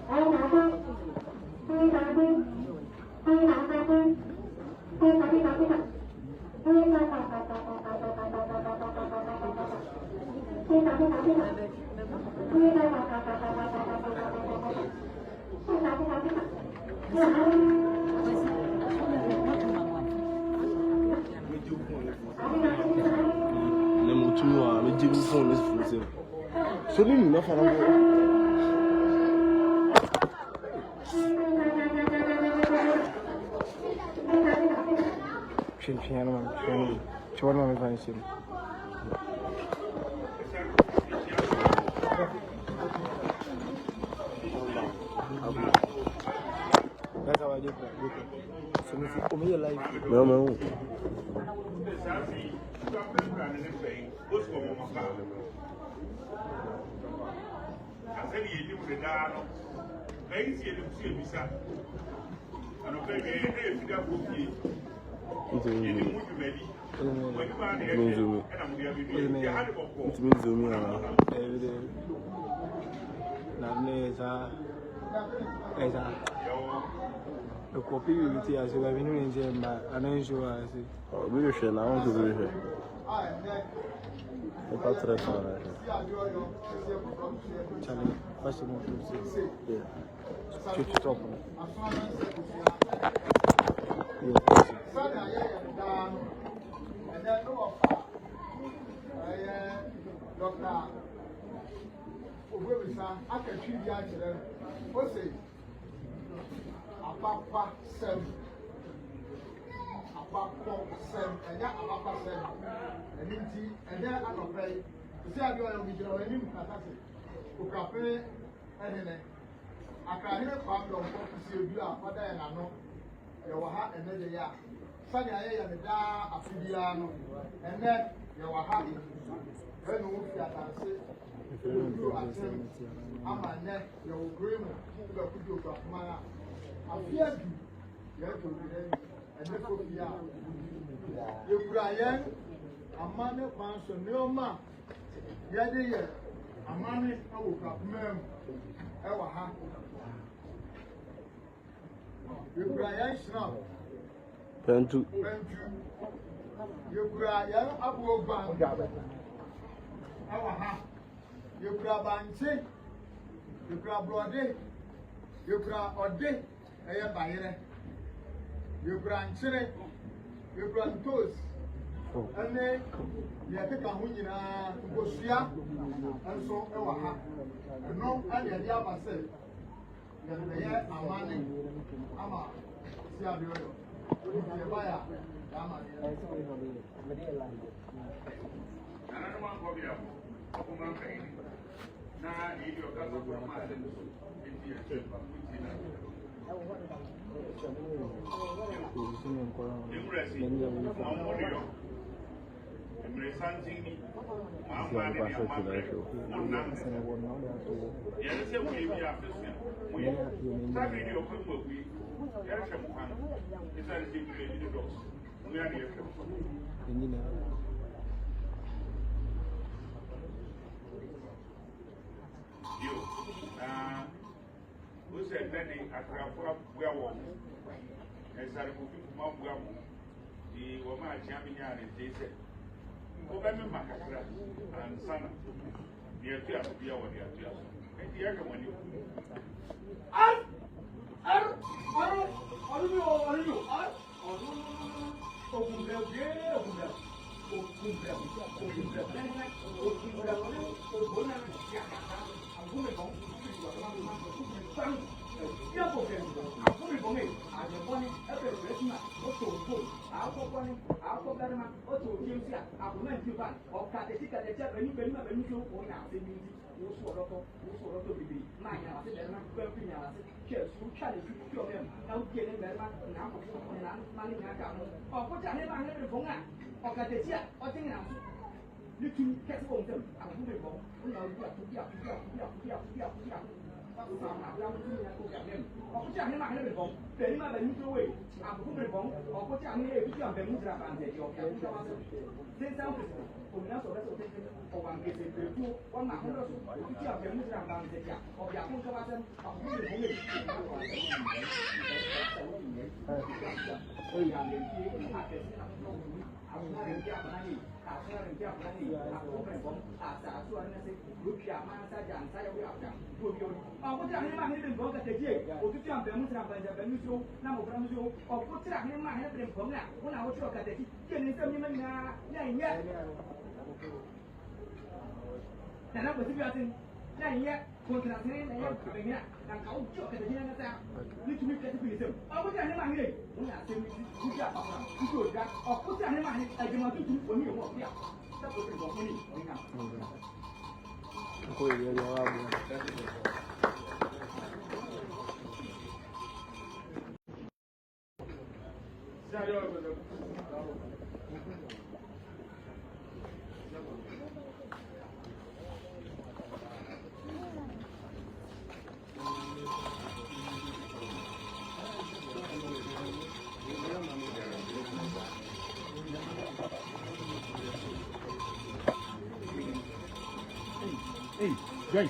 So you know for that's how I do it. So if you come here live, no. The copy will be as you have been in Jemba, and I'm sure I see. Oh, we shall now to be here. The pattern. Charlie, first of all, yeah. Church top. And then Doctor Odwira, I can treat the answer. What's it? Papa 7. Papa 7. And that Papa 7. And then I don't pay. You see, I do a video of him. Okuapehene and Akrafo problem to see you are father and I know your heart and then they are. Sunny, I am the da Afidiano. And then your heart. When you at you at him, I'm a neck, your green, you put your man. I fear you have to be there, and therefore, you Brian, a man of Manson, no man, Yadia, a man of Okuapehene, our heart. You Brian Snow, Pentu, you Brian, Abu Bang, our heart. You grab Banchi, you grab Bloody, you grab Ode. You grant chile, you grant toast, and then you take a winner to go share, and so our and no, and the other myself. Then the year I'm money, I'm a Siabio, the buyer, I'm another one for you. Now, if you're coming from my who said that the Akrafo were one? As I put from the woman champion and they said, Obama Macasra and Sana, the Atia, the Atia, and the other one. Hey, guys.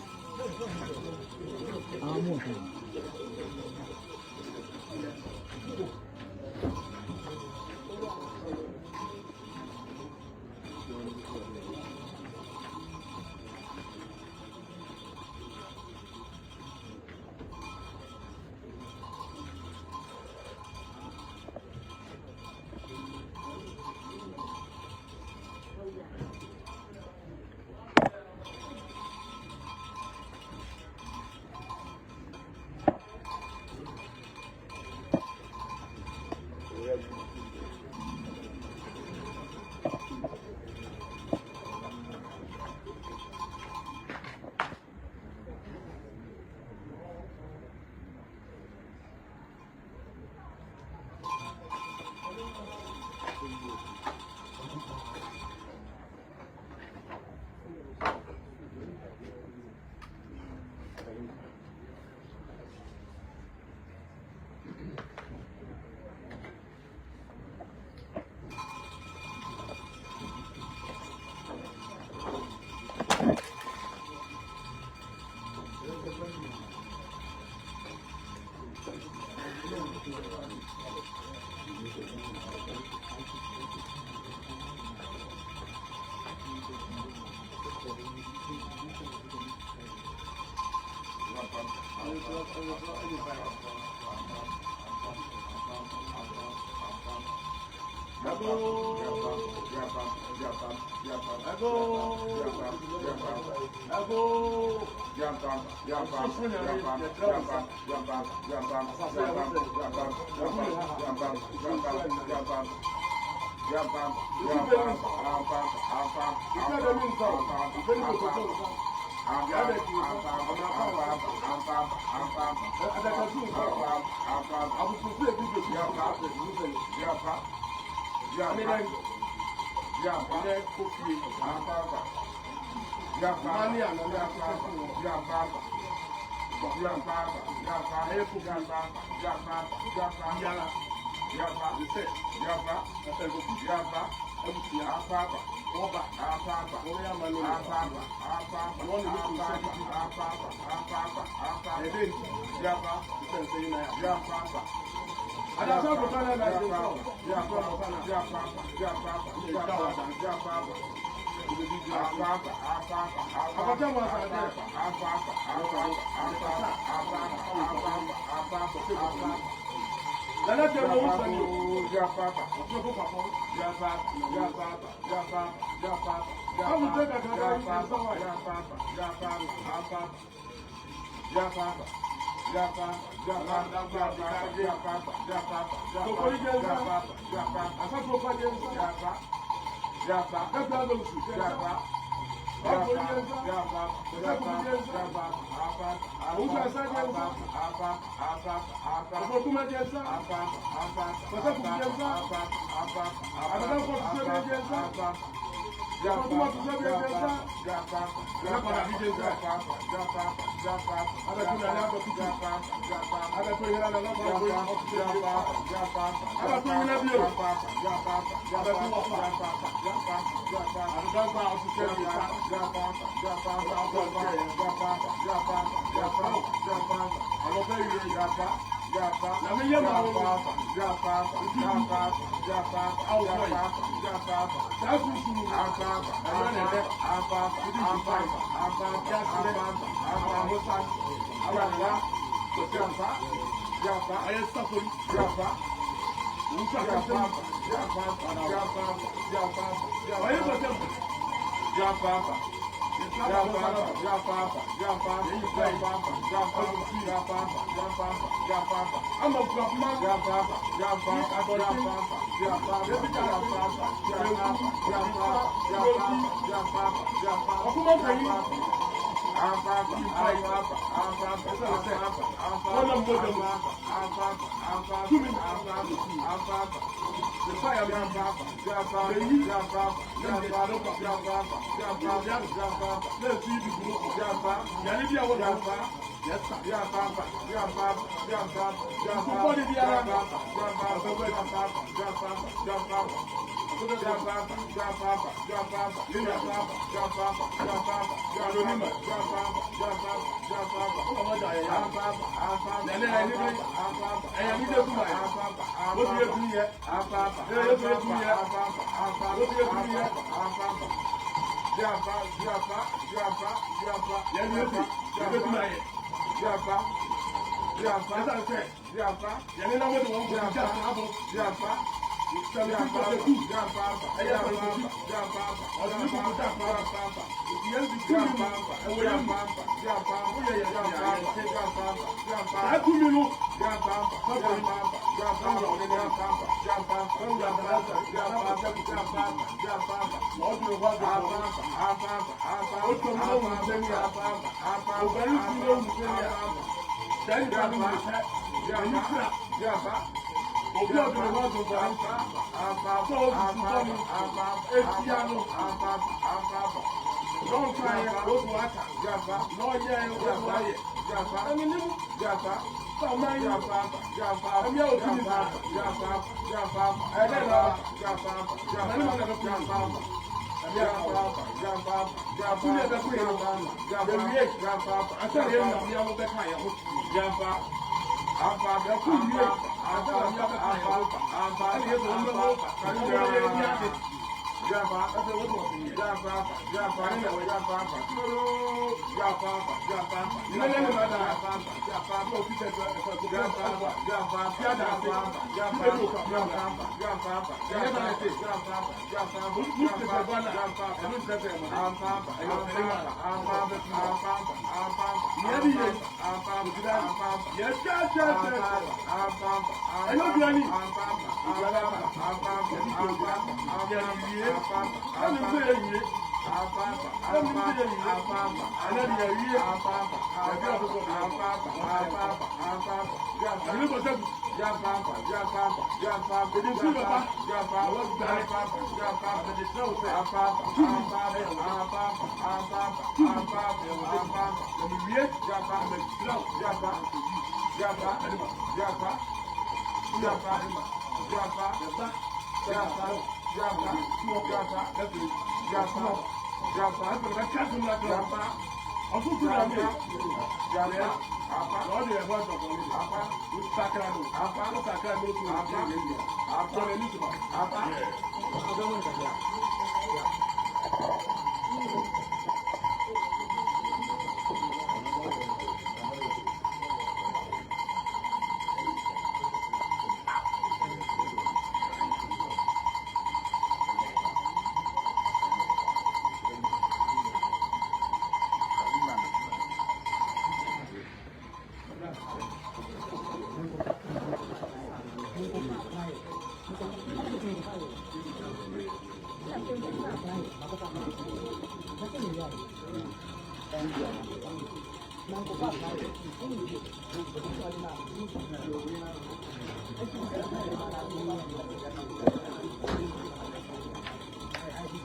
Thank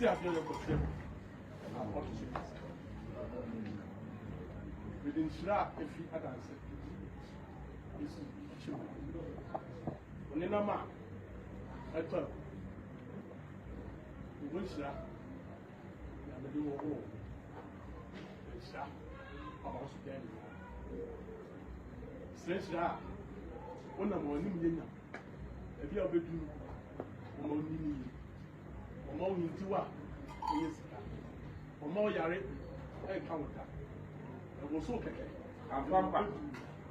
See, I feel your portrait. Within Shra, if he had answered, is true. When in a man, I thought, we will Shra, and the do a war. Shra, about to get it. Shra, one of my new if you have been doing ọmọ oyin ti wa oye sika ọmọ yare ẹ ka wọn ta ẹwọ so kẹkẹ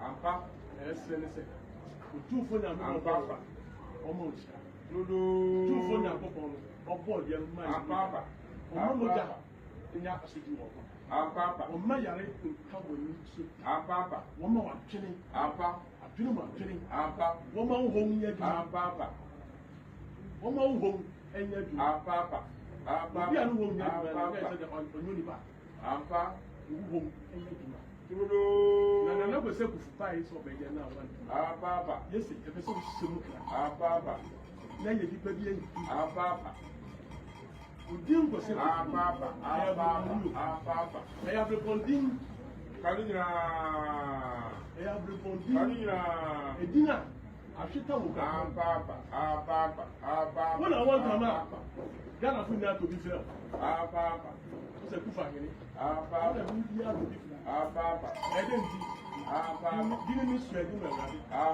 ampa ẹsẹ nẹsẹ otufo ní àmì ọba ọmọ òṣìṣà otufo ní àkọ́kọ́ ọbọ ọdẹ mma yìí ọmọ mọjà ẹnyà aṣojú wọn ọmọ yare nka wọn ní so wọn ma wà twene adwene mu adwene wọn ma wọ ohun yẹ bi wọn ma wọ ohun. Papa. Obi anu wo nya ba na say onyo ni ba. Ampa. Wo enye duma. Tudo. Na go say ku fupai so be na wan. Papa. Yes, e be so shemu kra. Papa. Na ye dipa bi en. Papa. Udin go say Papa. Papa. I have responding. Kalina. I have responding. Kalina. Edina. Ashita wo ka. Papa. When I want come out. Ghana fu na to be fair. Papa. O se ku fa ngini. Papa. Na bi ya to be fair. Papa. E den di. Papa. Dini mi swear di na ga.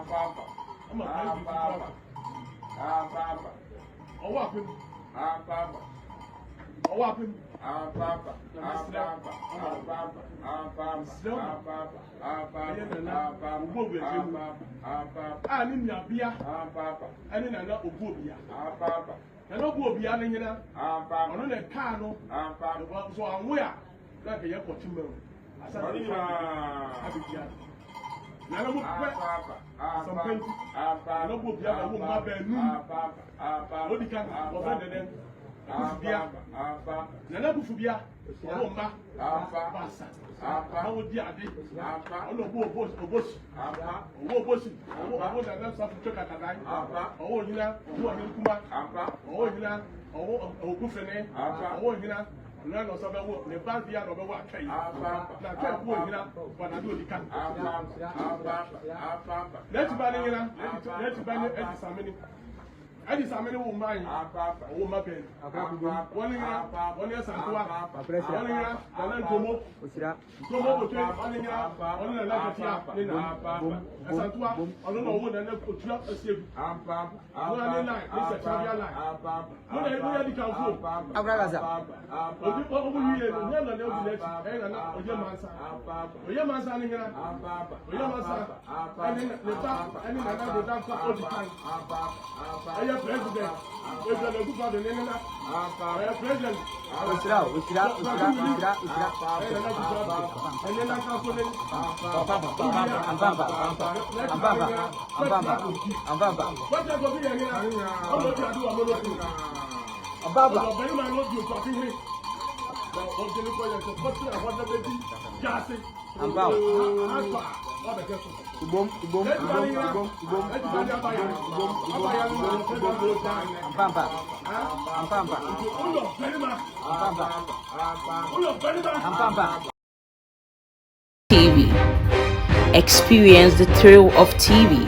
Papa. Ama ka bi papa. Papa. Owo apem. Papa. Owo apem. Papa. Ah, ni mi abia. Ani na na ogu obia. Na no ogu obia ni nyina. Ono na ka no. So anwe a na ke ye kwoti mawu. Asa ni abia. Na no mo pe. Something. Na ogu obia na wo ma ba nu. Odi kan wo fa deden. Bia. Na na bufu bia. Wo ma. Basa. How would you add it? I don't know Obosi. Owo na na safu choka kadai. Owo yina, owo ni kuma. Owo yina, owo ogufene. Owo yina, na no so be wo, ne ba bia no be wo atwai. Na atwai wo yina, wa na do dika. Let ba ni yina, let ba ni edisameni. Edisameni wo man. Owo ma ben. Woni yina, woni asantua. Woni yina, na ntomo. Tomo otu woni yina, woni na laketia ni na. Asantua, ono no wo na na otua asiebu. Woni na, ni se chabia line. Woni e di kan fo. Abragaza. Obi obu yiye no, nya na na obi leti. E na oje mansa. Oje mansa ni yina. Oje mansa. Ani ne ta, ani na na do da kwa odi kan. President, President Okuapehene and Akrafo, President. Odwira. And then Ambao. Ubom. TV. Experience the thrill of TV.